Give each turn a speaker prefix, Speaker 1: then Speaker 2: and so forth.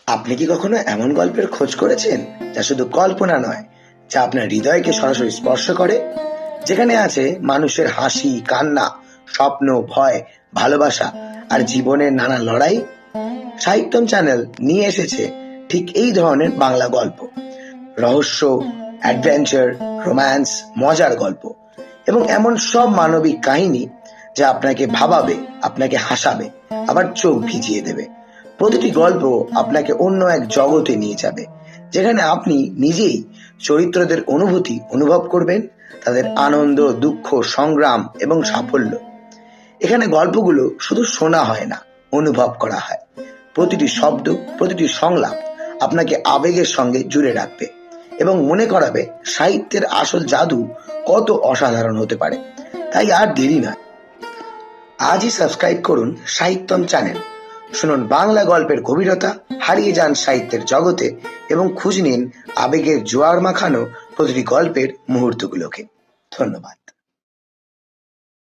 Speaker 1: আপনি কি কখনো এমন গল্পের খোঁজ করেছেন যা শুধু কল্পনা নয়, যা আপনার হৃদয়কে সরাসরি স্পর্শ করে? যেখানে আছে মানুষের হাসি, কান্না, স্বপ্ন, ভয়, ভালোবাসা আর জীবনের নানা লড়াই। সাহিত্যম চ্যানেল নিয়ে এসেছে ঠিক এই ধরনের বাংলা গল্প। রহস্য, অ্যাডভেঞ্চার, রোম্যান্স, মজার গল্প এবং এমন সব মানবিক কাহিনী যা আপনাকে ভাবাবে, আপনাকে হাসাবে, আবার চোখ ভিজিয়ে দেবে। প্রতিটি গল্প আপনাকে অন্য এক জগতে নিয়ে যাবে, যেখানে আপনি নিজেই চরিত্রদের অনুভূতি অনুভব করবেন, তাদের আনন্দ, দুঃখ, সংগ্রাম এবং সাফল্য। এখানে গল্পগুলো শুধু শোনা হয় না, অনুভব করা হয়। প্রতিটি শব্দ, প্রতিটি সংলাপ আপনাকে আবেগের সঙ্গে জুড়ে রাখবে এবং মনে করাবে সাহিত্যের আসল জাদু কত অসাধারণ হতে পারে। তাই আর দেরি নয়, আজই সাবস্ক্রাইব করুন সাহিত্যম চ্যানেল। শুনুন বাংলা গল্পের গভীরতা, হারিয়ে যান সাহিত্যের জগতে এবং খুঁজে নিন আবেগের জোয়ার মাখানো প্রতিটি গল্পের মুহূর্তগুলোকে। ধন্যবাদ।